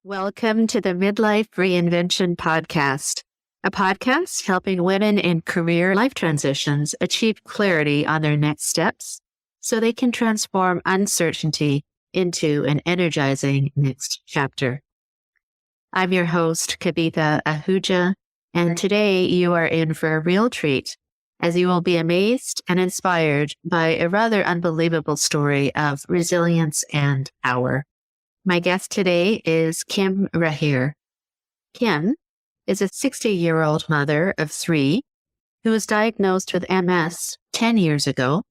Welcome to the Midlife Reinvention Podcast, a podcast helping women in career life transitions achieve clarity on their next steps so they can transform uncertainty into an energizing next chapter. I'm your host, Kavitha Ahuja, and today you are in for a real treat as you will be amazed and inspired by a rather unbelievable story of resilience and power. My guest today is Kim Rahir. Kim is a 60-year-old mother of three who was diagnosed with MS 10 years ago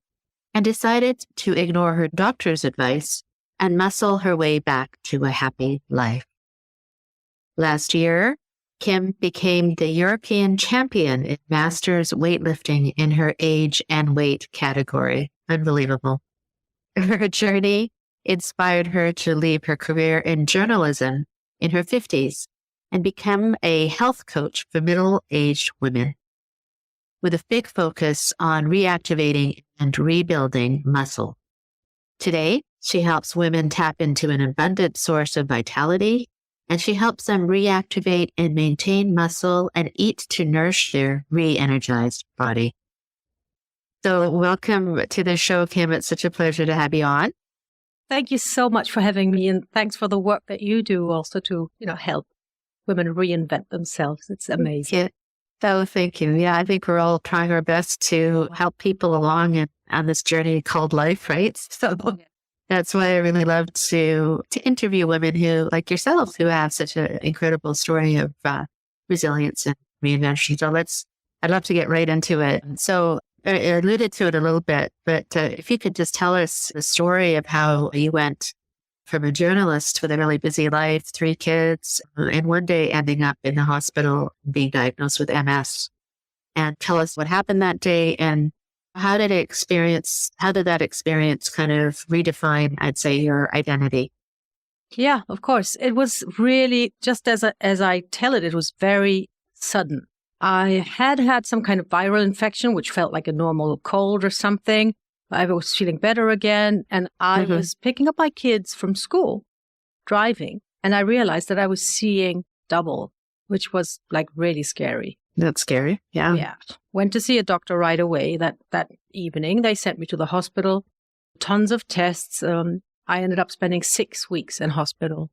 and decided to ignore her doctor's advice and muscle her way back to a happy life. Last year, Kim became the European champion in masters weightlifting in her age and weight category. Unbelievable. Her journey inspired her to leave her career in journalism in her 50s and become a health coach for middle-aged women with a big focus on reactivating and rebuilding muscle. Today, she helps women tap into an abundant source of vitality, and she helps them reactivate and maintain muscle and eat to nourish their re-energized body. So welcome to the show, Kim. It's such a pleasure to have you on. Thank you so much for having me, and thanks for the work that you do also to, help women reinvent themselves. It's amazing. Yeah. So thank you. Yeah, I think we're all trying our best to help people along on this journey called life, right? So that's why I really love to interview women who, like yourself, who have such an incredible story of resilience and reinvention. So I'd love to get right into it. So I alluded to it a little bit, but if you could just tell us the story of how you went from a journalist with a really busy life, 3 kids, and one day ending up in the hospital being diagnosed with MS. And tell us what happened that day and how did that experience kind of redefine, I'd say, your identity? Yeah, of course. It was really, just as I tell it, it was very sudden. I had some kind of viral infection, which felt like a normal cold or something. I was feeling better again. And I was picking up my kids from school, driving. And I realized that I was seeing double, which was like really scary. That's scary. Yeah. Yeah. Went to see a doctor right away that evening. They sent me to the hospital, tons of tests. I ended up spending 6 weeks in hospital.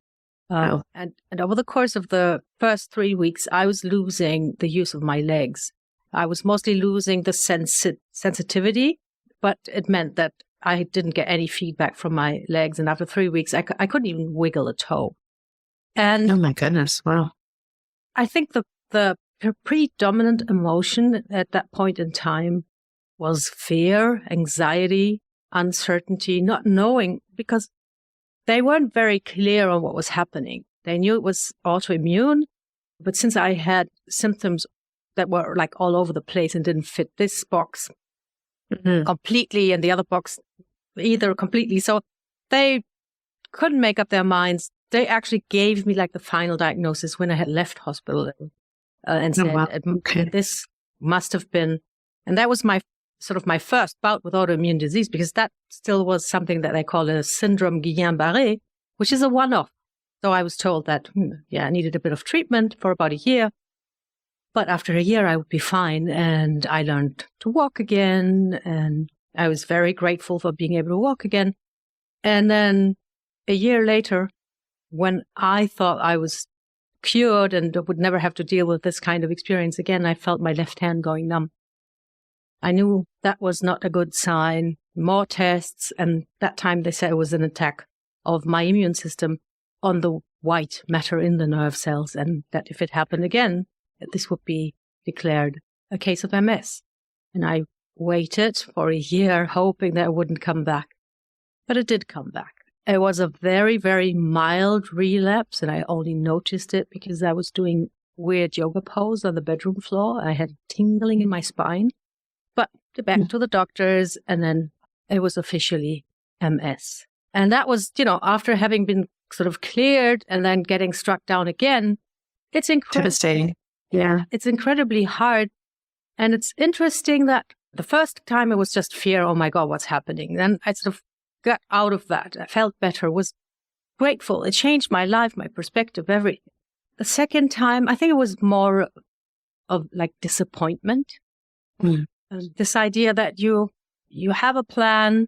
Wow. And over the course of the first 3 weeks, I was losing the use of my legs. I was mostly losing the sensitivity, but it meant that I didn't get any feedback from my legs. And after 3 weeks, I couldn't even wiggle a toe. And oh my goodness. Wow. I think the predominant emotion at that point in time was fear, anxiety, uncertainty, not knowing, because they weren't very clear on what was happening. They knew it was autoimmune, but since I had symptoms that were like all over the place and didn't fit this box completely and the other box either completely, so they couldn't make up their minds. They actually gave me like the final diagnosis when I had left hospital and said, this must have been, and that was my first bout with autoimmune disease, because that still was something that they call a syndrome Guillain-Barré, which is a one-off. So I was told that, I needed a bit of treatment for about a year. But after a year, I would be fine. And I learned to walk again. And I was very grateful for being able to walk again. And then a year later, when I thought I was cured and would never have to deal with this kind of experience again, I felt my left hand going numb. I knew that was not a good sign. More tests, and that time they said it was an attack of my immune system on the white matter in the nerve cells, and that if it happened again, this would be declared a case of MS. And I waited for a year hoping that it wouldn't come back. But it did come back. It was a very, very mild relapse, and I only noticed it because I was doing weird yoga pose on the bedroom floor. I had tingling in my spine. But back to the doctors, and then it was officially MS. And that was, after having been sort of cleared and then getting struck down again, it's devastating. Yeah. It's incredibly hard. And it's interesting that the first time it was just fear, oh my God, what's happening? Then I sort of got out of that. I felt better, was grateful. It changed my life, my perspective, everything. The second time, I think it was more of like disappointment. This idea that you have a plan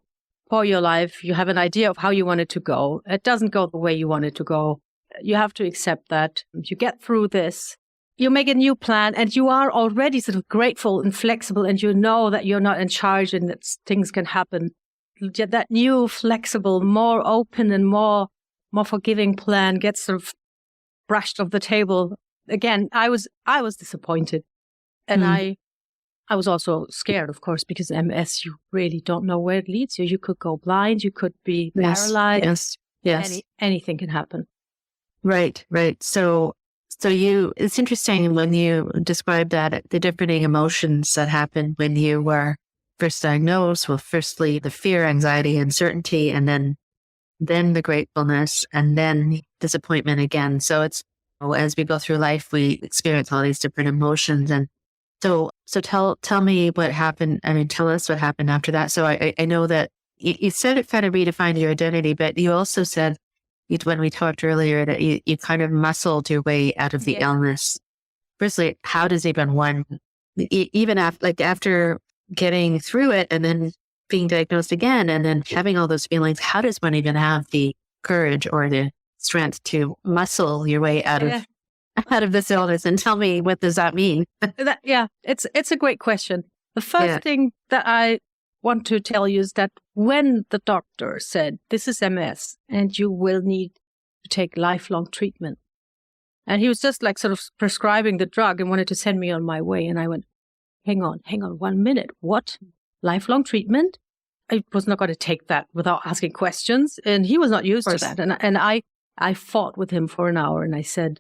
for your life. You have an idea of how you want it to go. It doesn't go the way you want it to go. You have to accept that. You get through this. You make a new plan and you are already sort of grateful and flexible and you know that you're not in charge and that things can happen. That new, flexible, more open and more forgiving plan gets sort of brushed off the table. Again, I was disappointed. And I was also scared, of course, because MS, you really don't know where it leads you. You could go blind. You could be paralyzed. Yes. Anything can happen. Right. So it's interesting when you describe that, the different emotions that happened when you were first diagnosed. Well, firstly, the fear, anxiety, uncertainty, and then the gratefulness, and then disappointment again. So it's, as we go through life, we experience all these different emotions. And so tell me what happened. I mean, tell us what happened after that. So I know that you said it kind of redefined your identity, but you also said, when we talked earlier, that you kind of muscled your way out of the illness. Firstly, how does even one, even after getting through it and then being diagnosed again and then having all those feelings, how does one even have the courage or the strength to muscle your way out of this illness? And tell me, what does that mean? It's a great question. The first thing that I want to tell you is that when the doctor said, this is MS and you will need to take lifelong treatment, and he was just like sort of prescribing the drug and wanted to send me on my way. And I went, hang on 1 minute. What? Lifelong treatment? I was not going to take that without asking questions. And he was not used to that. And I fought with him for an hour and I said,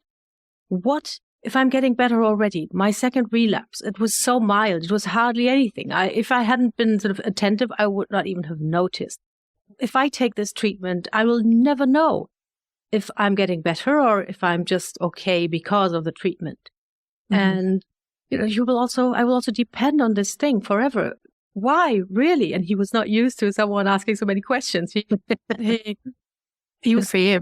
what if I'm getting better already? My second relapse, it was so mild. It was hardly anything. If I hadn't been sort of attentive, I would not even have noticed. If I take this treatment, I will never know if I'm getting better or if I'm just okay because of the treatment. And, I will also depend on this thing forever. Why, really? And he was not used to someone asking so many questions. He was for you.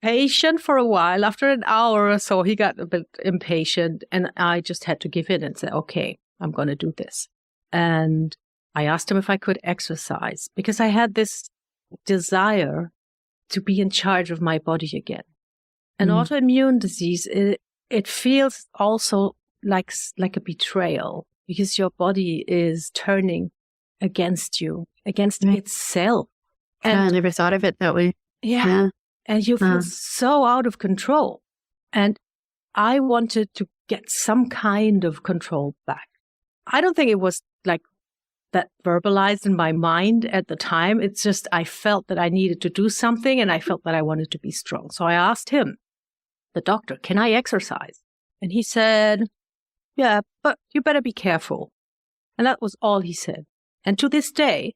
Patient for a while. After an hour or so, he got a bit impatient and I just had to give in and say, okay, I'm going to do this. And I asked him if I could exercise because I had this desire to be in charge of my body again. An autoimmune disease, it feels also like a betrayal because your body is turning against you, against itself. And I never thought of it that way. Yeah. And you feel so out of control. And I wanted to get some kind of control back. I don't think it was like that verbalized in my mind at the time. It's just I felt that I needed to do something and I felt that I wanted to be strong. So I asked him, the doctor, can I exercise? And he said, yeah, but you better be careful. And that was all he said. And to this day,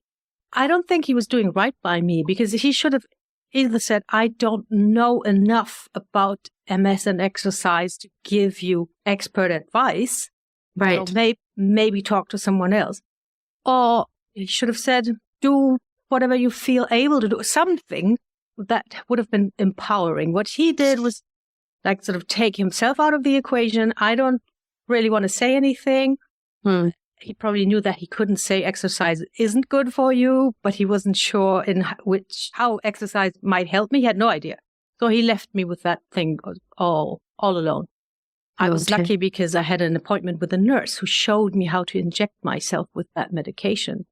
I don't think he was doing right by me because he should have either said, I don't know enough about MS and exercise to give you expert advice. Right. So maybe talk to someone else. Or he should have said, do whatever you feel able to do. Something that would have been empowering. What he did was like sort of take himself out of the equation. I don't really want to say anything. He probably knew that he couldn't say exercise isn't good for you, but he wasn't sure in how exercise might help me. He had no idea. So he left me with that thing all alone. I was lucky because I had an appointment with a nurse who showed me how to inject myself with that medication.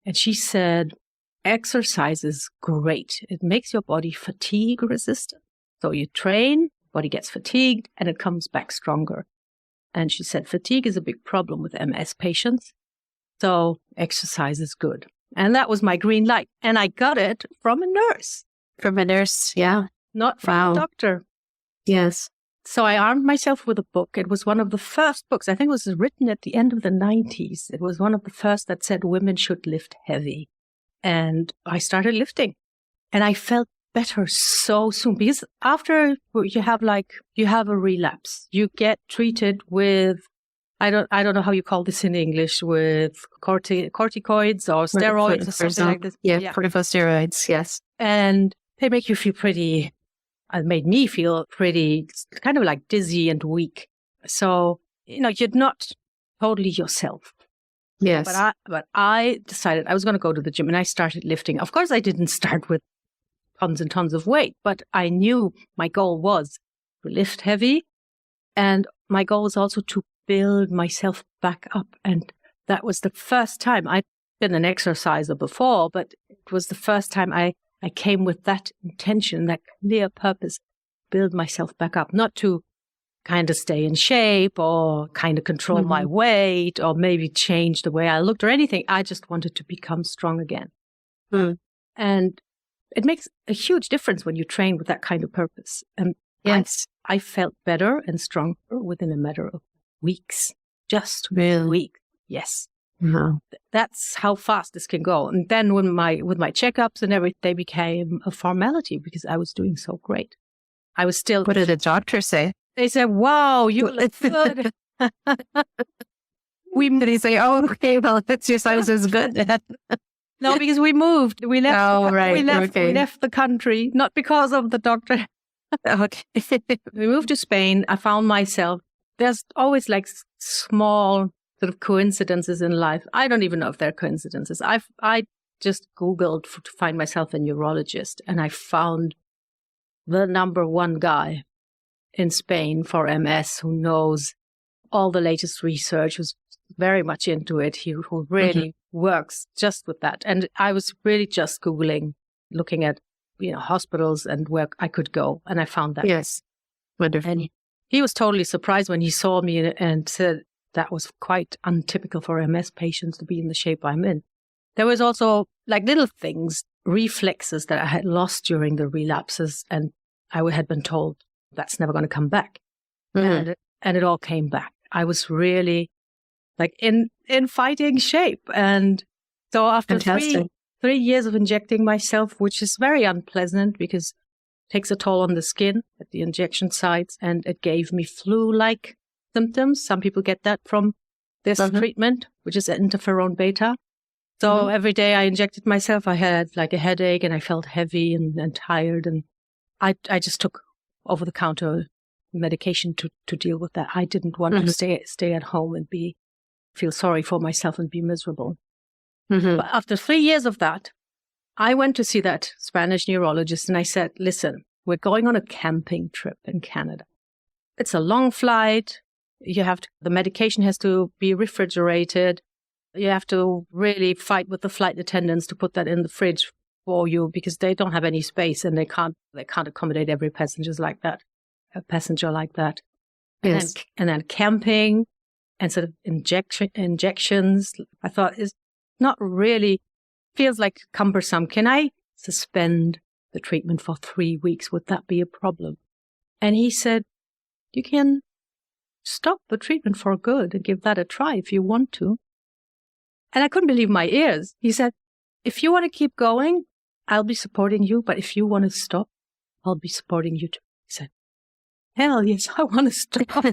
And she said, exercise is great. It makes your body fatigue resistant. So you train, body gets fatigued, and it comes back stronger. And she said, fatigue is a big problem with MS patients. So exercise is good. And that was my green light. And I got it from a nurse. From a nurse, yeah. Not from a doctor. Yes. So I armed myself with a book. It was one of the first books. I think it was written at the end of the 90s. It was one of the first that said women should lift heavy. And I started lifting. And I felt better so soon because after you have a relapse, you get treated with, I don't know how you call this in English, with corticoids or steroids or something like this. Yeah, corticosteroids, yes. And they make you feel pretty, it made me feel pretty kind of like dizzy and weak. So, you're not totally yourself. Yes. But I decided I was going to go to the gym, and I started lifting. Of course, I didn't start with tons and tons of weight, but I knew my goal was to lift heavy. And my goal was also to build myself back up. And that was the first time. I'd been an exerciser before, but it was the first time I came with that intention, that clear purpose, build myself back up, not to kind of stay in shape or kind of control my weight or maybe change the way I looked or anything. I just wanted to become strong again. And it makes a huge difference when you train with that kind of purpose. And yes, I felt better and stronger within a matter of weeks, just really? weeks. Yes. No. That's how fast this can go. And then with my checkups and everything, they became a formality because I was doing so great. I was still. What did the doctor say? They said, "Wow, you look good." Did he say, "Oh, okay, well, exercise is good"? No, because we moved. We left. Oh, right. We left the country, not because of the doctor. Okay. We moved to Spain. I found myself. There's always like small sort of coincidences in life. I don't even know if they're coincidences. I just Googled to find myself a neurologist, and I found the number one guy in Spain for MS who knows all the latest research, who's very much into it, who really works just with that. And I was really just Googling, looking at, hospitals and where I could go. And I found that. Yes. Wonderful. And he was totally surprised when he saw me and said that was quite untypical for MS patients to be in the shape I'm in. There was also like little things, reflexes that I had lost during the relapses, and I had been told that's never going to come back. And it all came back. I was really like in fighting shape. And so after three years of injecting myself, which is very unpleasant because it takes a toll on the skin at the injection sites, and it gave me flu-like symptoms. Some people get that from this treatment, which is interferon beta. So every day I injected myself, I had like a headache and I felt heavy and tired. And I just took over-the-counter medication to deal with that. I didn't want to stay at home and feel sorry for myself and be miserable. But after 3 years of that, I went to see that Spanish neurologist, and I said, "Listen, we're going on a camping trip in Canada. It's a long flight. The medication has to be refrigerated. You have to really fight with the flight attendants to put that in the fridge for you because they don't have any space and they can't accommodate every passenger like that. Yes. And then camping and sort of injections. I thought is not really, feels like cumbersome. Can I suspend the treatment for 3 weeks? Would that be a problem?" And he said, "You can stop the treatment for good and give that a try if you want to." And I couldn't believe my ears. He said, "If you want to keep going, I'll be supporting you. But if you want to stop, I'll be supporting you too." He said, "Hell yes, I want to stop."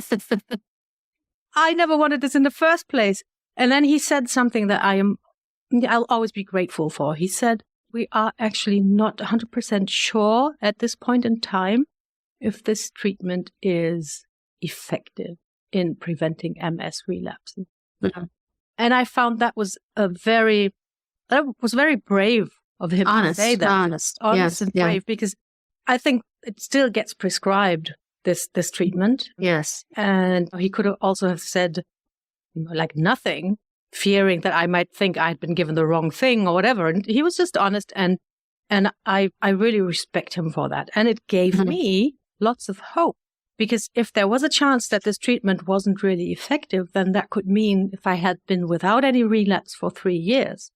I never wanted this in the first place. And then he said something that I'll always be grateful for. He said, "We are actually not 100% sure at this point in time if this treatment is effective in preventing MS relapse." And I found that was very brave of him to say that. Honest and brave, because I think it still gets prescribed, this treatment. Yes. And he could also have said like nothing, fearing that I might think I'd been given the wrong thing or whatever. And he was just honest, and I really respect him for that. And it gave me lots of hope. Because if there was a chance that this treatment wasn't really effective, then that could mean if I had been without any relapse for 3 years,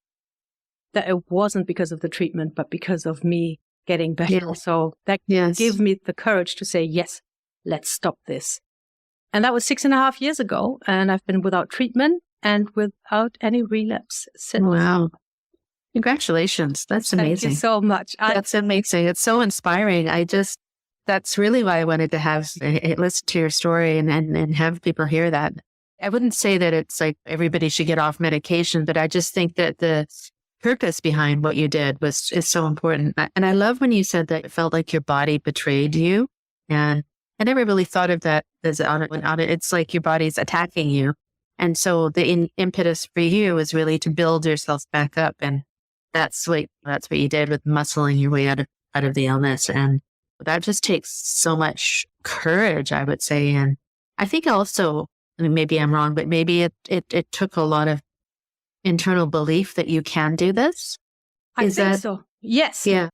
that it wasn't because of the treatment, but because of me getting better. Yeah. So that gave me the courage to say, yes, let's stop this. And that was 6.5 years ago. And I've been without treatment and without any relapse since. Wow. Congratulations. That's amazing. Thank you so much. That's amazing. It's so inspiring. That's really why I wanted to listen to your story and have people hear that. I wouldn't say that it's like everybody should get off medication, but I just think that the purpose behind what you did is so important. And I love when you said that it felt like your body betrayed you. And I never really thought of that as it's like your body's attacking you. And so the impetus for you is really to build yourself back up. And that's what you did with muscling your way out of the illness. And that just takes so much courage, I would say. And I think also, I mean, maybe I'm wrong, but maybe it took a lot of internal belief that you can do this. I think so. Yes. Yeah.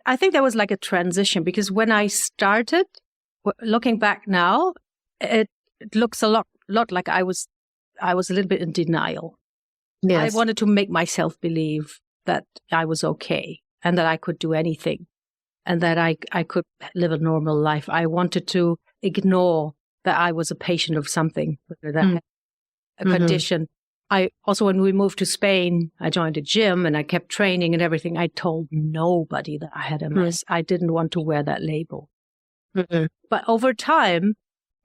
I think there was like a transition, because when I started, looking back now, it looks a lot like I was a little bit in denial. Yes. I wanted to make myself believe that I was okay and that I could do anything and that I could live a normal life. I wanted to ignore that I was a patient of something, whether that had a condition. I also, when we moved to Spain, I joined a gym and I kept training and everything. I told nobody that I had MS. I didn't want to wear that label. But over time,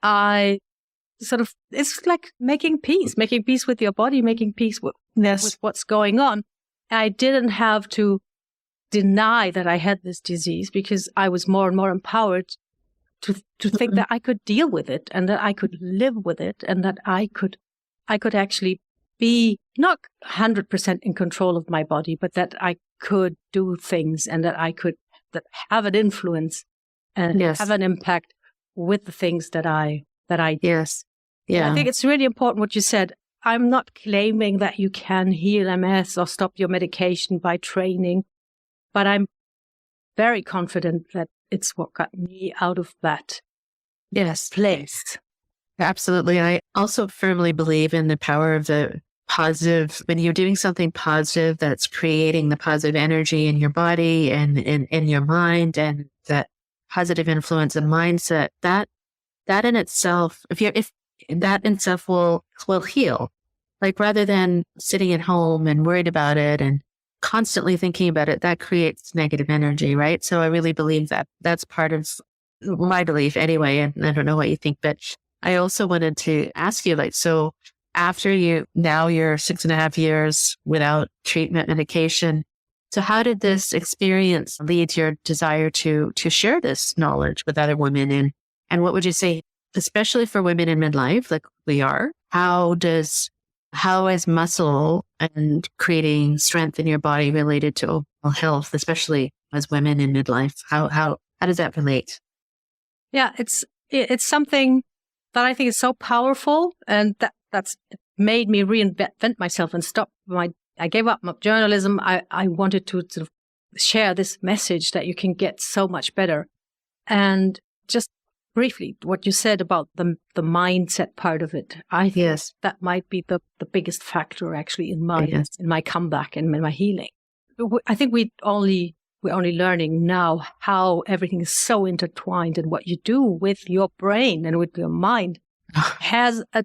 it's like making peace with your body, making peace with what's going on. I didn't have to deny that I had this disease, because I was more and more empowered to think that I could deal with it and that I could live with it and that I could actually be not 100% in control of my body, but that I could do things and that I could have an influence and have an impact with the things that I do. Yes. Yeah. I think it's really important what you said. I'm not claiming that you can heal MS or stop your medication by training, but I'm very confident that it's what got me out of that place. Absolutely. I also firmly believe in the power of the positive. When you're doing something positive, that's creating the positive energy in your body and in your mind, and that positive influence and mindset, that in itself, if that in itself will heal. Like, rather than sitting at home and worried about it and constantly thinking about it, that creates negative energy, right? So I really believe that that's part of my belief anyway. And I don't know what you think, but I also wanted to ask you, so after you're 6.5 years without treatment medication, so how did this experience lead to your desire to share this knowledge with other women? And what would you say, especially for women in midlife, like we are, how is muscle and creating strength in your body related to overall health, especially as women in midlife? How does that relate? Yeah, it's something that I think is so powerful, and that's made me reinvent myself and stop I gave up my journalism. I wanted to sort of share this message that you can get so much better. And just briefly, what you said about the mindset part of it, I think that might be the biggest factor actually in my comeback and in my healing. I think we're only learning now how everything is so intertwined, and what you do with your brain and with your mind has a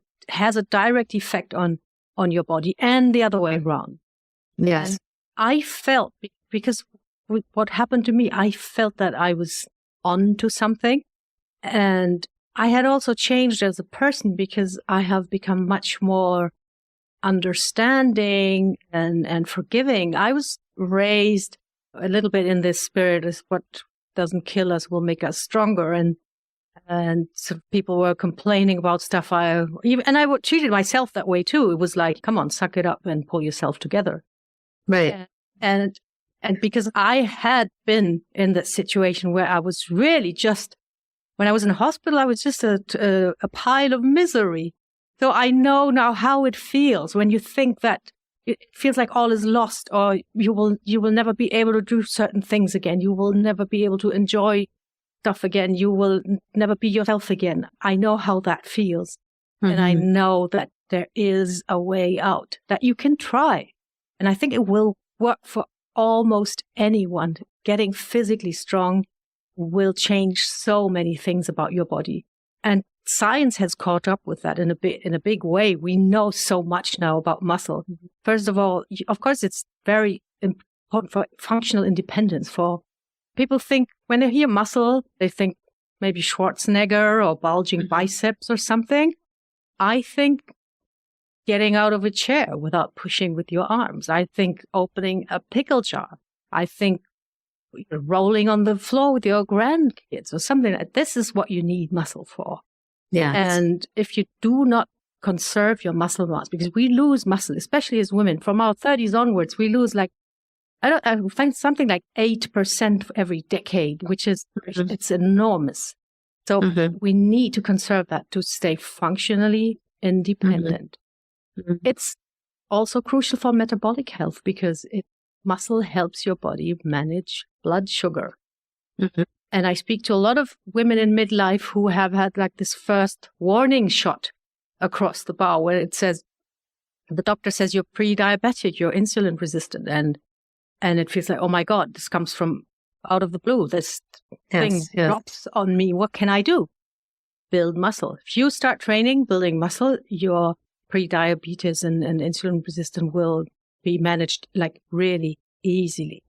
direct effect on your body and the other way around. Yes. And I felt, because with what happened to me, I felt that I was onto something. And I had also changed as a person, because I have become much more understanding and forgiving. I was raised a little bit in this spirit, as what doesn't kill us will make us stronger. And so people were complaining about stuff. I treated myself that way too. It was like, come on, suck it up and pull yourself together. Right. And because I had been in that situation where I was really just, when I was in hospital, I was just a pile of misery. So I know now how it feels when you think that it feels like all is lost, or you will never be able to do certain things again. You will never be able to enjoy stuff again. You will never be yourself again. I know how that feels. And I know that there is a way out that you can try. And I think it will work for almost anyone. Getting physically strong will change so many things about your body. And science has caught up with that in a big way. We know so much now about muscle. First of all, of course, it's very important for functional independence. For people think, when they hear muscle, they think maybe Schwarzenegger or bulging biceps or something. I think getting out of a chair without pushing with your arms. I think opening a pickle jar. I think rolling on the floor with your grandkids or something like that. This is what you need muscle for. Yeah. And if you do not conserve your muscle mass, because we lose muscle, especially as women, from our 30s onwards, we lose I think something like 8% every decade, which is, it's enormous. So we need to conserve that to stay functionally independent. It's also crucial for metabolic health because muscle helps your body manage blood sugar. And I speak to a lot of women in midlife who have had like this first warning shot across the bow where it says, the doctor says you're pre-diabetic, you're insulin resistant. And it feels like, oh my God, this comes from out of the blue. This thing drops on me. What can I do? Build muscle. If you start training, building muscle, your pre-diabetes and insulin resistant will be managed like really easily.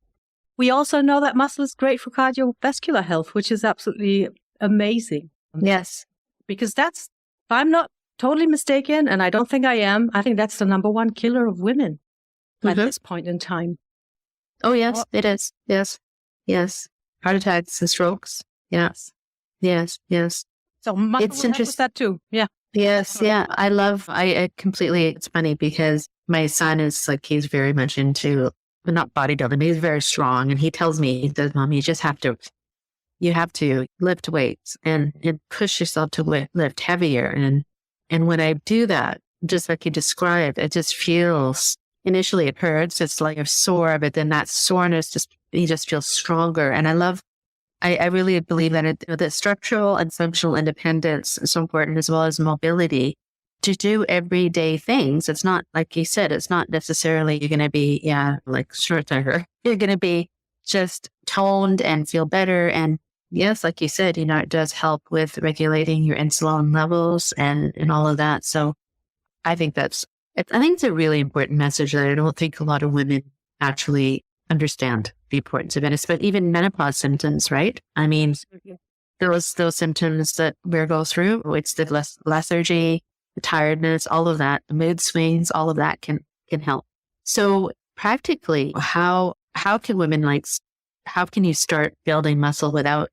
We also know that muscle is great for cardiovascular health, which is absolutely amazing. Yes. Because if I'm not totally mistaken, and I don't think I am, I think that's the number one killer of women at this point in time. Oh, yes, it is. Yes. Yes. Heart attacks and strokes. Yes. Yes. Yes. So muscle it's interesting with that too. Yeah. Yes. Yeah. I completely, it's funny because my son is like, he's very much into, not bodybuilding, he's very strong. And he tells me, he says, Mom, you have to lift weights and push yourself to lift heavier. And when I do that, just like you described, it just feels, initially it hurts. It's like a sore, but then that soreness you just feel stronger. And I really believe that that structural and functional independence is so important, as well as mobility to do everyday things. It's not, like you said, it's not necessarily you're going to be, like Schwarzenegger. You're going to be just toned and feel better. And yes, like you said, it does help with regulating your insulin levels and all of that. So I think it's a really important message that I don't think a lot of women actually understand the importance of it, but even menopause symptoms, right? I mean, those symptoms that we go through, it's the lethargy, the tiredness, all of that, the mood swings, all of that can help. So practically, how can women how can you start building muscle without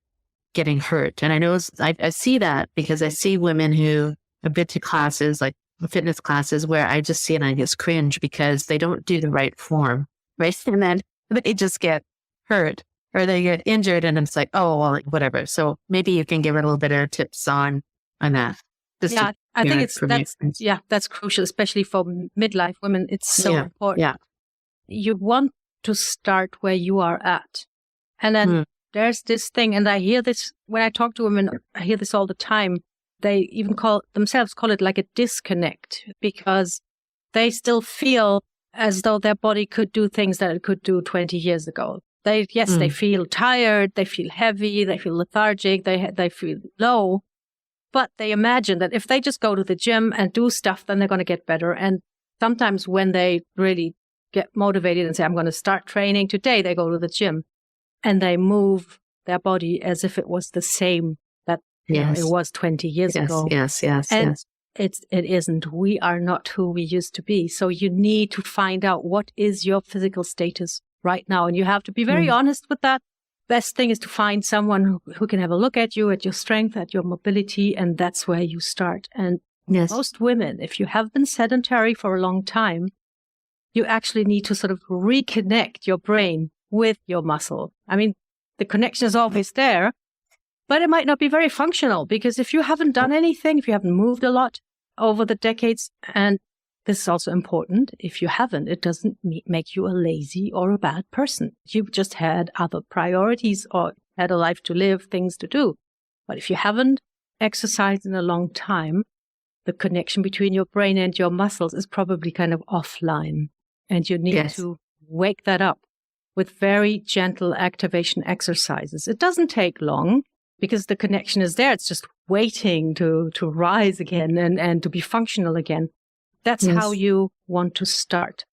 getting hurt? And I know I see that because I see women who have been to classes, like fitness classes, where I just see it and I just cringe because they don't do the right form, right? And then they just get hurt or they get injured and it's like, oh, well, whatever. So maybe you can give a little bit of tips on that. I think that's crucial, especially for midlife women. It's so important. Yeah. You want to start where you are at. And then there's this thing, and I hear this when I talk to women, I hear this all the time. They even call it like a disconnect because they still feel as though their body could do things that it could do 20 years ago. They feel tired, they feel heavy, they feel lethargic, they feel low, but they imagine that if they just go to the gym and do stuff, then they're going to get better. And sometimes when they really get motivated and say, I'm going to start training today, they go to the gym and they move their body as if it was the same that it was 20 years ago. Yes. It isn't. We are not who we used to be. So you need to find out what is your physical status right now. And you have to be very honest with that. Best thing is to find someone who can have a look at you, at your strength, at your mobility. And that's where you start. And most women, if you have been sedentary for a long time, you actually need to sort of reconnect your brain with your muscle. I mean, the connection is always there, but it might not be very functional because if you haven't done anything, if you haven't moved a lot over the decades, and this is also important, if you haven't, it doesn't make you a lazy or a bad person. You've just had other priorities or had a life to live, things to do. But if you haven't exercised in a long time, the connection between your brain and your muscles is probably kind of offline. And you need to wake that up with very gentle activation exercises. It doesn't take long because the connection is there. It's just waiting to rise again and to be functional again. That's how you want to start.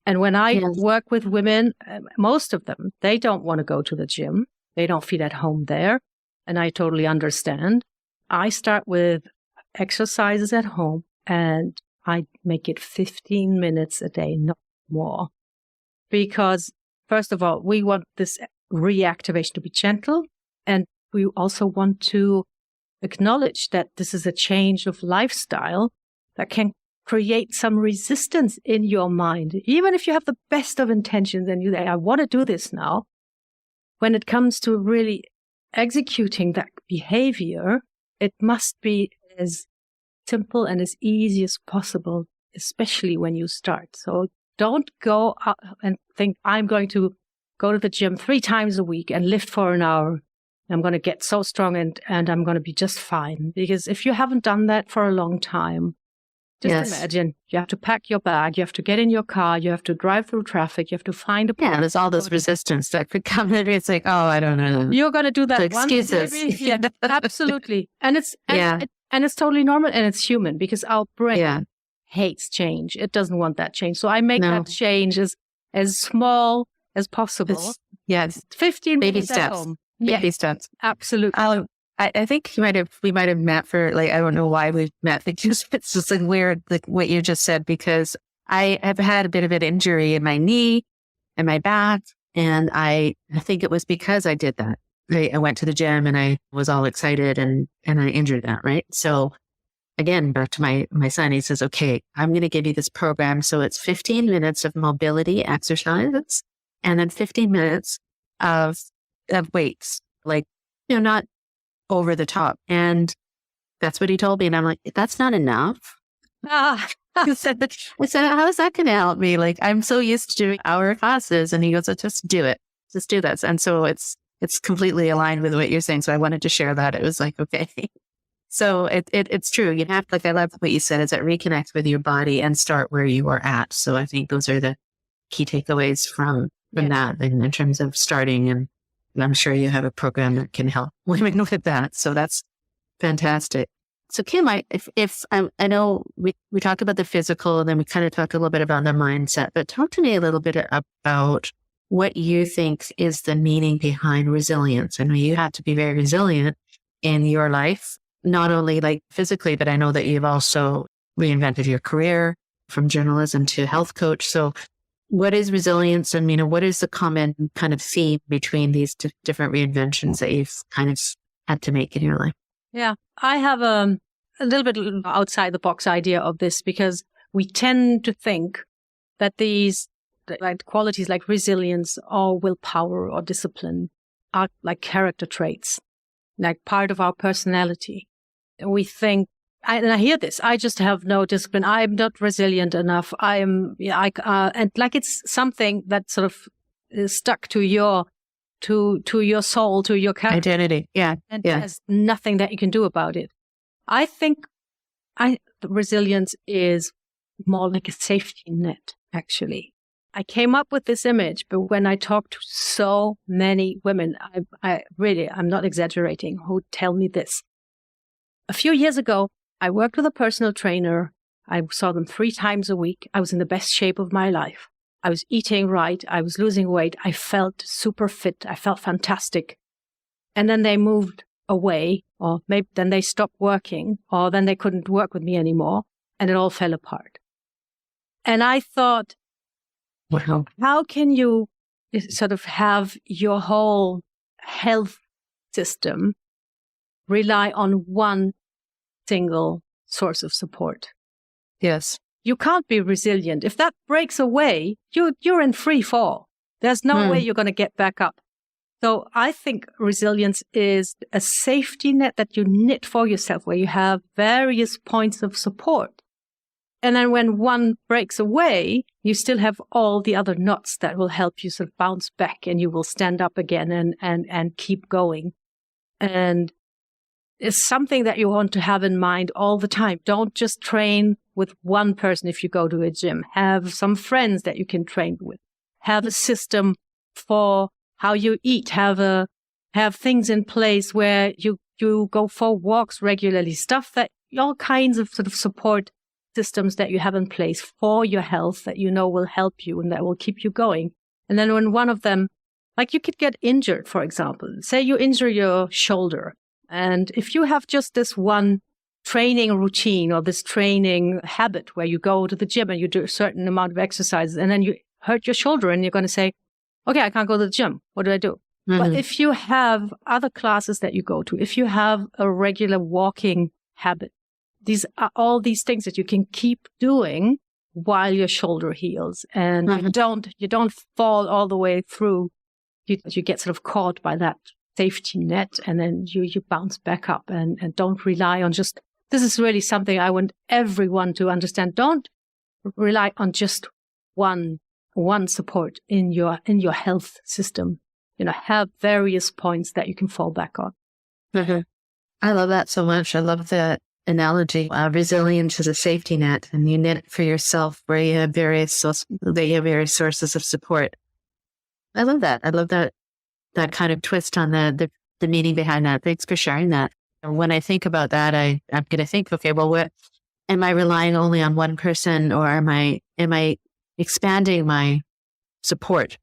And when I work with women, most of them, they don't want to go to the gym. They don't feel at home there. And I totally understand. I start with exercises at home and I make it 15 minutes a day, not more. Because first of all, we want this reactivation to be gentle. And we also want to acknowledge that this is a change of lifestyle that can create some resistance in your mind. Even if you have the best of intentions and you say, I want to do this now, when it comes to really executing that behavior, it must be as simple and as easy as possible, especially when you start. So don't go out and think, I'm going to go to the gym 3 times a week and lift for an hour. I'm going to get so strong and I'm going to be just fine. Because if you haven't done that for a long time, just imagine you have to pack your bag, you have to get in your car, you have to drive through traffic, you have to find a place. Yeah, there's all this resistance that could come in. It's like, oh, I don't know. You're going to do that once. Excuses. Yeah, absolutely. And it's totally normal and it's human because our brain hates change. It doesn't want that change. So I make that change as small as possible. 15 baby minutes steps. at home. Baby steps. Absolutely. I think we might have met for I don't know why we met. Because it's just weird, what you just said, because I have had a bit of an injury in my knee and my back. And I think it was because I did that. I went to the gym and I was all excited and I injured that. Right. So again, back to my son, he says, okay, I'm going to give you this program. So it's 15 minutes of mobility exercises and then 15 minutes of weights, not over the top. And that's what he told me. And I'm like, that's not enough. I said, how is that going to help me? I'm so used to doing hour classes. And he goes, just do it. Just do this. And so it's completely aligned with what you're saying. So I wanted to share that. It was like, okay. So it's true. You have I love what you said, is that reconnect with your body and start where you are at. So I think those are the key takeaways from that in terms of starting. And I'm sure you have a program that can help women with that. So that's fantastic. So Kim, I know we talked about the physical and then we kind of talked a little bit about the mindset, but talk to me a little bit about what you think is the meaning behind resilience. I know you have to be very resilient in your life, not only physically, but I know that you've also reinvented your career from journalism to health coach. So what is resilience? And, what is the common kind of theme between these different reinventions that you've kind of had to make in your life? Yeah, I have a little bit outside the box idea of this because we tend to think that these qualities like resilience or willpower or discipline are like character traits, like part of our personality. And we think, and I hear this, I just have no discipline. I'm not resilient enough. and it's something that sort of is stuck to your soul, to your character. Identity. Yeah. And there's nothing that you can do about it. I think resilience is more like a safety net, actually. I came up with this image, but when I talk to so many women, I'm not exaggerating, who tell me this. A few years ago, I worked with a personal trainer. I saw them 3 times a week. I was in the best shape of my life. I was eating right. I was losing weight. I felt super fit. I felt fantastic. And then they moved away, or maybe then they stopped working, or then they couldn't work with me anymore, and it all fell apart. And I thought, wow, how can you sort of have your whole health system rely on one single source of support? Yes. You can't be resilient. If that breaks away, you're in free fall. There's no way you're going to get back up. So I think resilience is a safety net that you knit for yourself, where you have various points of support. And then when one breaks away, you still have all the other knots that will help you sort of bounce back, and you will stand up again and keep going. And it's something that you want to have in mind all the time. Don't just train with one person if you go to a gym. Have some friends that you can train with. Have a system for how you eat. Have things in place where you go for walks regularly. Stuff that all kinds of sort of support systems that you have in place for your health that you know will help you and that will keep you going. And then when one of them, like you could get injured, for example, say you injure your shoulder. And if you have just this one training routine or this training habit where you go to the gym and you do a certain amount of exercises and then you hurt your shoulder and you're going to say, okay, I can't go to the gym. What do I do? But if you have other classes that you go to, if you have a regular walking habit, these are all these things that you can keep doing while your shoulder heals, and you don't fall all the way through. You get sort of caught by that safety net, and then you bounce back up and don't rely on just. This is really something I want everyone to understand. Don't rely on just one support in your health system. Have various points that you can fall back on. I love that so much. I love the analogy. Resilience is a safety net, and you knit it for yourself where you have various sources of support. I love that. I love that kind of twist on the meaning behind that. Thanks for sharing that. And when I think about that, I'm going to think, okay, well, what am I relying only on one person, or am I expanding my support?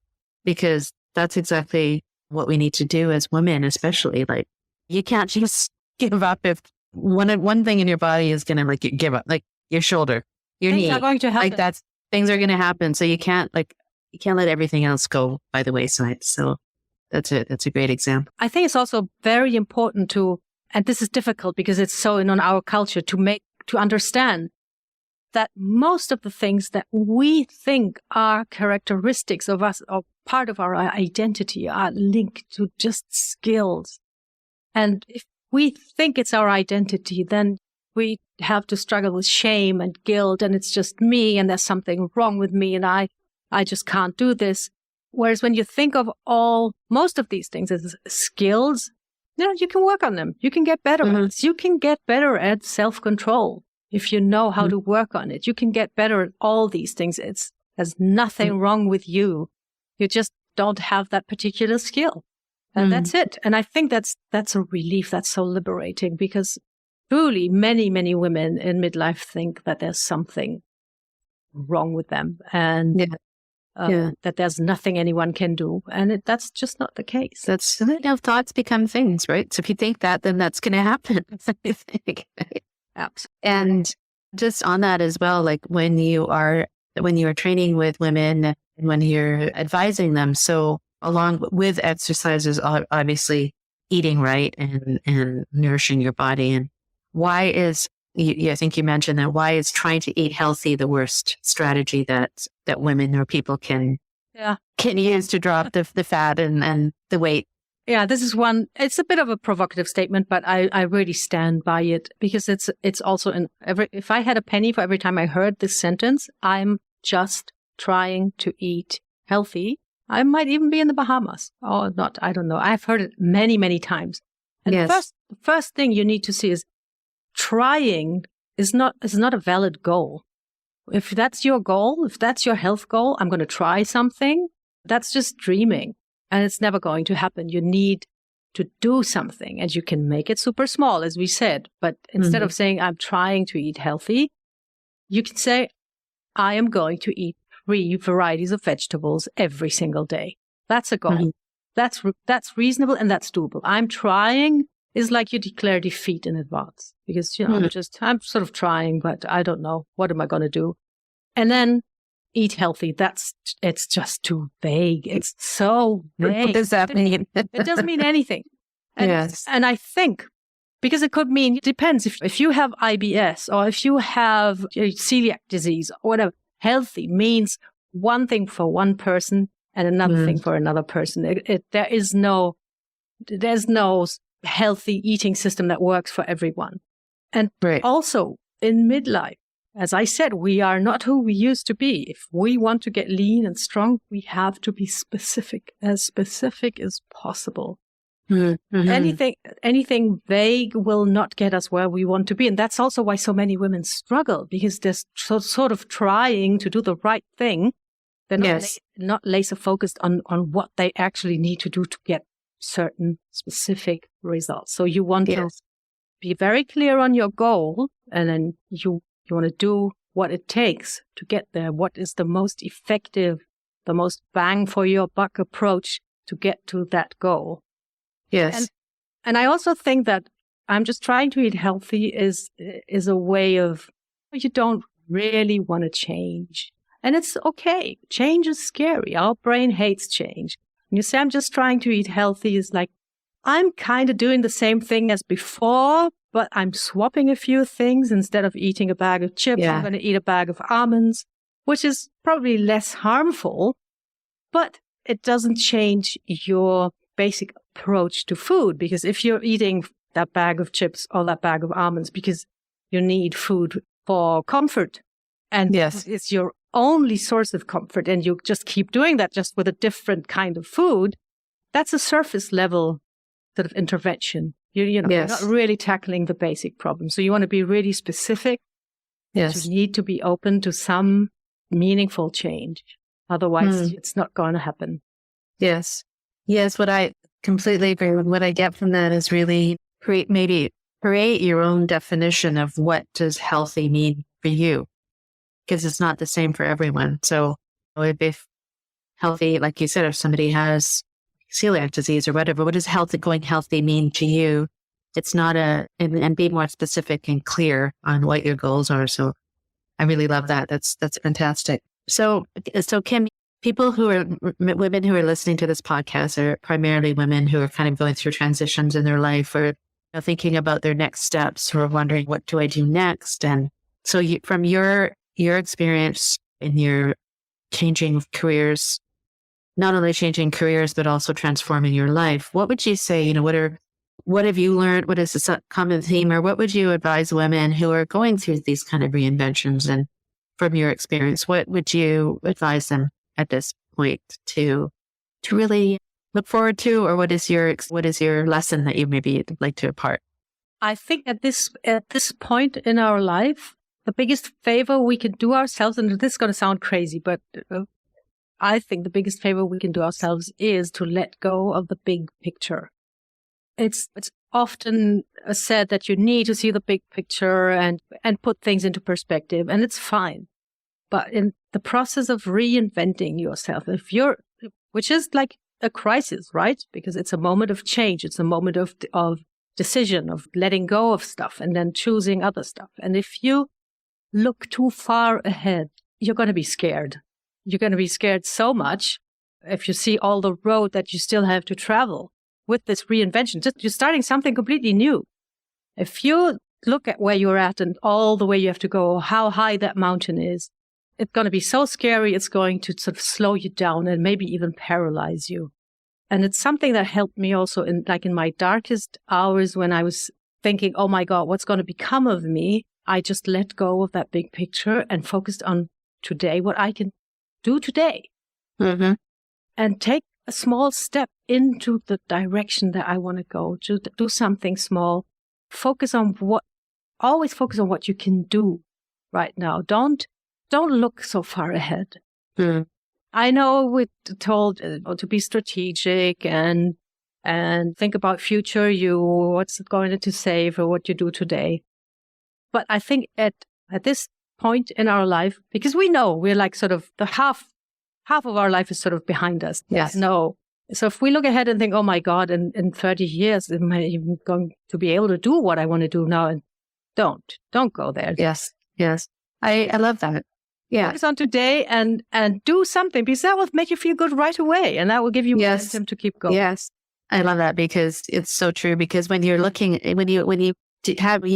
Because that's exactly what we need to do as women, especially. Like, you can't just give up if one thing in your body is going to give up, like your shoulder, your knee. Things are going to happen. Things are going to happen. So you can't let everything else go by the wayside. So that's a great example. I think it's also very important and this is difficult because it's so in on our culture to understand that most of the things that we think are characteristics of us or part of our identity are linked to just skills. And if we think it's our identity, then we have to struggle with shame and guilt, and it's just me, and there's something wrong with me, and I just can't do this. Whereas when you think of most of these things as skills, you can work on them. You can get better at it. You can get better at self-control if you know how to work on it. You can get better at all these things. There's nothing wrong with you. You just don't have that particular skill. And that's it. And I think that's a relief. That's so liberating, because truly many, many women in midlife think that there's something wrong with them and that there's nothing anyone can do. And that's just not the case. That's thoughts become things, right? So if you think that, then that's going to happen. Absolutely. And just on that as well, like when you are training with women and when you're advising them, so along with exercises, obviously eating right and nourishing your body. And why is, I think you mentioned that, why is trying to eat healthy the worst strategy that women or people can use to drop the fat and the weight? Yeah, this is one, it's a bit of a provocative statement, but I really stand by it, because it's also if I had a penny for every time I heard this sentence, I'm just trying to eat healthy, I might even be in the Bahamas or not. I don't know. I've heard it many, many times. And the first thing you need to see is trying is not a valid goal. If that's your goal, if that's your health goal, I'm going to try something. That's just dreaming, and it's never going to happen. You need to do something, and you can make it super small, as we said. But instead of saying, I'm trying to eat healthy, you can say, I am going to eat 3 varieties of vegetables every single day. That's a goal. That's reasonable and that's doable. I'm trying is like you declare defeat in advance, because I'm sort of trying, but I don't know, what am I going to do? And then eat healthy. It's just too vague. It's so vague. What does that mean? It doesn't mean anything. And I think, because it could mean, it depends. If you have IBS or if you have celiac disease or whatever, healthy means one thing for one person and another thing for another person. There's no healthy eating system that works for everyone. And also in midlife, as I said, we are not who we used to be. If we want to get lean and strong, we have to be specific as possible. Anything vague will not get us where we want to be. And that's also why so many women struggle, because they're sort of trying to do the right thing. They're not laser focused on what they actually need to do to get certain specific results. So you want to be very clear on your goal, and then you want to do what it takes to get there. What is the most effective, the most bang for your buck approach to get to that goal? Yes. And I also think that I'm just trying to eat healthy is a way of, you don't really want to change. And it's okay. Change is scary. Our brain hates change. When you say, I'm just trying to eat healthy, is like, I'm kind of doing the same thing as before, but I'm swapping a few things. Instead of eating a bag of chips, I'm going to eat a bag of almonds, which is probably less harmful, but it doesn't change your basic approach to food. Because if you're eating that bag of chips or that bag of almonds because you need food for comfort, and it's your only source of comfort, and you just keep doing that just with a different kind of food, that's a surface level sort of intervention. You're not really tackling the basic problem. So you want to be really specific. Yes. You need to be open to some meaningful change. Otherwise, it's not going to happen. Yes. Yes. What I completely agree with. What I get from that is really create your own definition of what does healthy mean for you, because it's not the same for everyone. So if healthy, like you said, if somebody has celiac disease or whatever, what does going healthy mean to you? It's not and be more specific and clear on what your goals are. So I really love that. That's fantastic. So Kim, people women who are listening to this podcast are primarily women who are kind of going through transitions in their life, or thinking about their next steps, who are wondering, what do I do next? And so from your experience in your changing careers, not only changing careers, but also transforming your life, what would you say, what have you learned? What is the common theme, or what would you advise women who are going through these kind of reinventions? And from your experience, what would you advise them at this point to really look forward to, or what is your lesson that you maybe like to impart? I think at this point in our life, the biggest favor we can do ourselves, and this is going to sound crazy, but I think the biggest favor we can do ourselves is to let go of the big picture. It's often said that you need to see the big picture and put things into perspective, and it's fine. But in the process of reinventing yourself, which is like a crisis, right? Because it's a moment of change. It's a moment of decision, of letting go of stuff and then choosing other stuff. And if you look too far ahead, you're going to be scared. You're going to be scared so much if you see all the road that you still have to travel with this reinvention. You're starting something completely new. If you look at where you're at and all the way you have to go, how high that mountain is, it's going to be so scary. It's going to sort of slow you down and maybe even paralyze you. And it's something that helped me also in my darkest hours when I was thinking, oh my God, what's going to become of me? I just let go of that big picture and focused on today, what I can do today. Mm-hmm. And take a small step into the direction that I want to go, to do something small. Always focus on what you can do right now. Don't look so far ahead. Mm. I know we're told to be strategic and think about future you, what's going to save or what you do today. But I think at this point in our life, because we know we're like sort of the half of our life is sort of behind us. Yes. No. So if we look ahead and think, oh my God, in 30 years, am I even going to be able to do what I want to do now? And don't go there. Yes. Yes. I love that. Yeah. Focus on today and do something, because that will make you feel good right away. And that will give you momentum to keep going. Yes. I love that, because it's so true. Because when you're looking, when you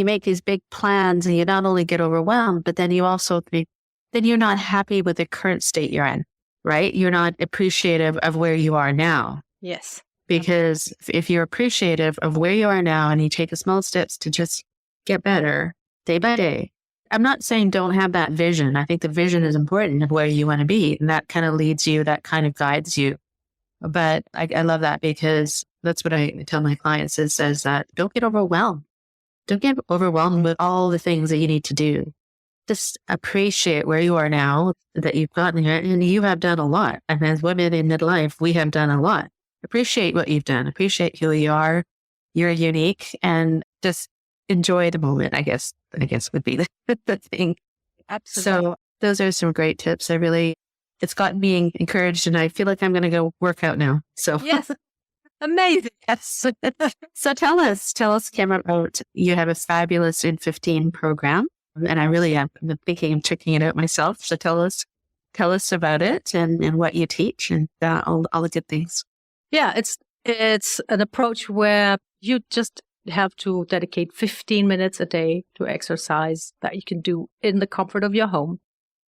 make these big plans and you not only get overwhelmed, but then you also then you're not happy with the current state you're in, right? You're not appreciative of where you are now. Yes. Because if you're appreciative of where you are now and you take the small steps to just get better day by day, I'm not saying don't have that vision. I think the vision is important of where you want to be. And that kind of leads you, that kind of guides you. But I love that, because that's what I tell my clients is that don't get overwhelmed. Don't get overwhelmed with all the things that you need to do. Just appreciate where you are now, that you've gotten here, and you have done a lot. And as women in midlife, we have done a lot. Appreciate what you've done. Appreciate who you are. You're unique, and just enjoy the moment, I guess would be the thing. Absolutely. So those are some great tips. It's gotten me encouraged, and I feel like I'm going to go work out now. So yes, Amazing. Yes. So tell us, Kim, about, you have a fabulous In 15 program, and I really am thinking of checking it out myself. So tell us about it and what you teach and all the good things. Yeah, it's an approach where you just have to dedicate 15 minutes a day to exercise that you can do in the comfort of your home.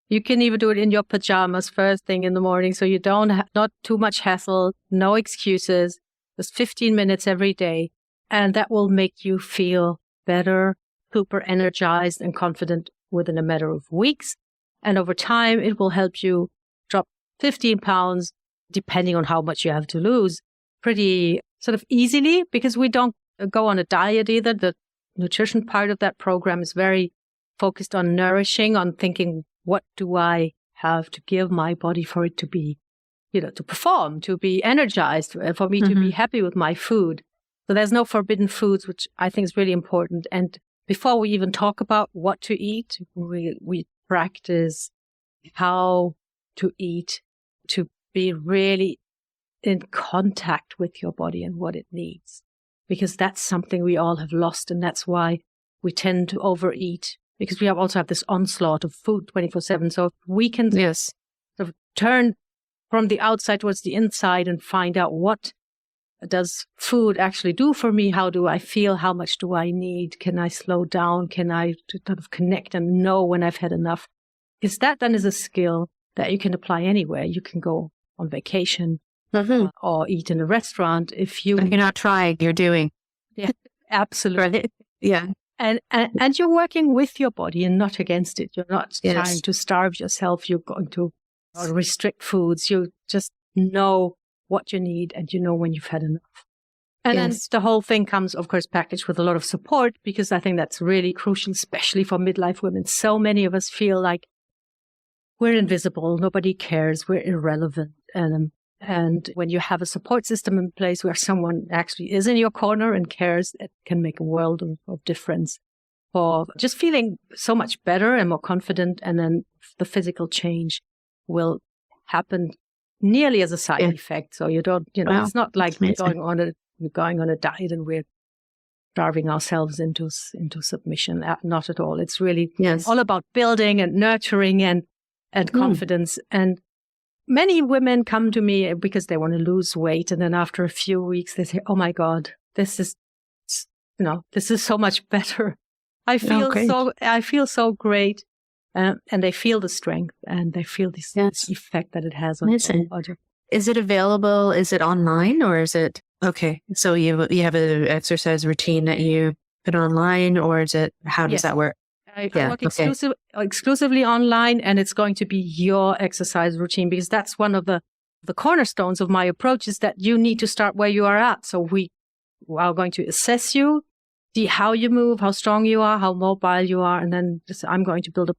You can even do it in your pajamas first thing in the morning, so you don't not too much hassle, no excuses. Just 15 minutes every day, and that will make you feel better, super energized and confident within a matter of weeks. And over time, it will help you drop 15 pounds, depending on how much you have to lose, pretty sort of easily, because we don't go on a diet either. The nutrition part of that program is very focused on nourishing, on thinking, what do I have to give my body for it to be, to perform, to be energized, for me to be happy with my food. So there's no forbidden foods, which I think is really important. And before we even talk about what to eat, we practice how to eat, to be really in contact with your body and what it needs. Because that's something we all have lost. And that's why we tend to overeat, because we also have this onslaught of food 24/7. So if we can sort of turn from the outside towards the inside and find out, what does food actually do for me? How do I feel? How much do I need? Can I slow down? Can I sort of connect and know when I've had enough? Because that then is a skill that you can apply anywhere. You can go on vacation or eat in a restaurant. If you're not trying, you're doing. Yeah, absolutely. Right. Yeah. And you're working with your body and not against it. You're not trying to starve yourself. You're going to restrict foods. You just know what you need, and you know when you've had enough. And then the whole thing comes, of course, packaged with a lot of support, because I think that's really crucial, especially for midlife women. So many of us feel like we're invisible. Nobody cares. We're irrelevant. And when you have a support system in place where someone actually is in your corner and cares, it can make a world of difference for just feeling so much better and more confident. And then the physical change will happen nearly as a side effect. So you don't, it's not like we're going on a diet and we're starving ourselves into submission. Not at all. It's really all about building and nurturing and confidence. And many women come to me because they want to lose weight. And then after a few weeks, they say, oh my God, this is so much better. I feel so great. And they feel the strength, and they feel this effect that it has on their body. Is it available? Is it online, or is it okay? So you have an exercise routine that you put online, or is it? How does that work? I work exclusively online, and it's going to be your exercise routine, because that's one of the cornerstones of my approach, is that you need to start where you are at. So we are going to assess you, see how you move, how strong you are, how mobile you are, and then I'm going to build a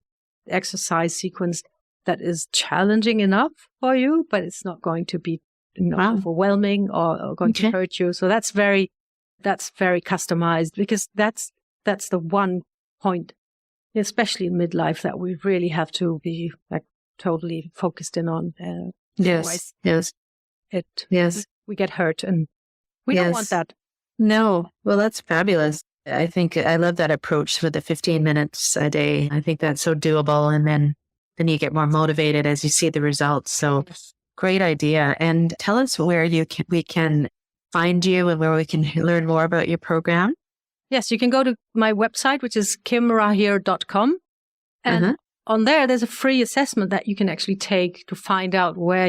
exercise sequence that is challenging enough for you, but it's not going to be overwhelming or going to hurt you. So that's very customized, because that's the one point, especially in midlife, that we really have to be totally focused in on. Yes. We get hurt, and we don't want that. No. Well, that's fabulous. I think I love that approach for the 15 minutes a day. I think that's so doable. And then you get more motivated as you see the results. So great idea. And tell us where we can find you and where we can learn more about your program. Yes, you can go to my website, which is kimrahir.com. And on there's a free assessment that you can actually take to find out where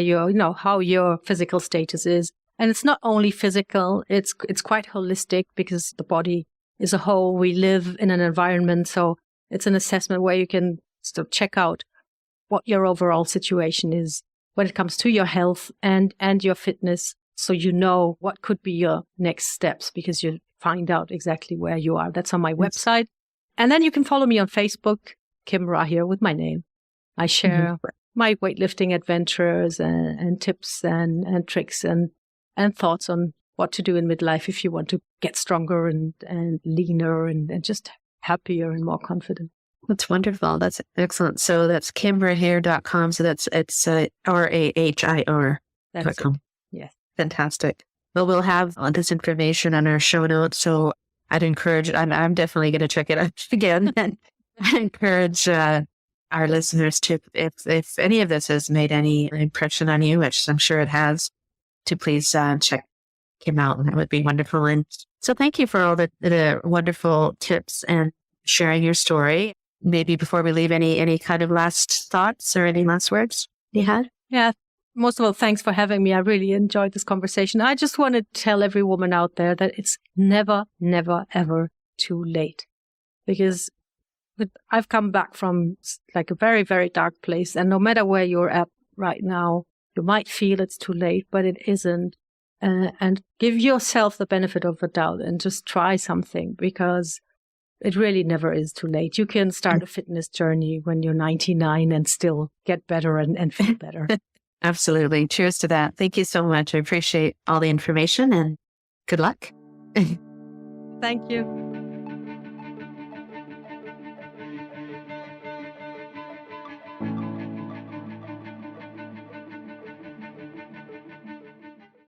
how your physical status is. And it's not only physical, it's quite holistic, because the body is a whole. We live in an environment, so it's an assessment where you can sort of check out what your overall situation is when it comes to your health and your fitness, so you know what could be your next steps, because you find out exactly where you are. That's on my website. And then you can follow me on Facebook, Kim Rahir, with my name. I share my weightlifting adventures and tips and tricks and thoughts on what to do in midlife if you want to get stronger and leaner and just happier and more confident. That's wonderful. That's excellent. So that's kimrahir.com. So it's RAHIR.com. Yes. Fantastic. Well, we'll have this information on our show notes. So I'd encourage, I'm definitely going to check it out again. And I encourage our listeners to, if any of this has made any impression on you, which I'm sure it has, to please check Kim out. And that would be wonderful. And so thank you for all the wonderful tips and sharing your story. Maybe before we leave, any kind of last thoughts or any last words you had? Yeah. Most of all, thanks for having me. I really enjoyed this conversation. I just want to tell every woman out there that it's never, never, ever too late. Because I've come back from like a very, very dark place. And no matter where you're at right now, you might feel it's too late, but it isn't. And give yourself the benefit of the doubt and just try something, because it really never is too late. You can start a fitness journey when you're 99 and still get better and feel better. Absolutely. Cheers to that. Thank you so much. I appreciate all the information and good luck. Thank you.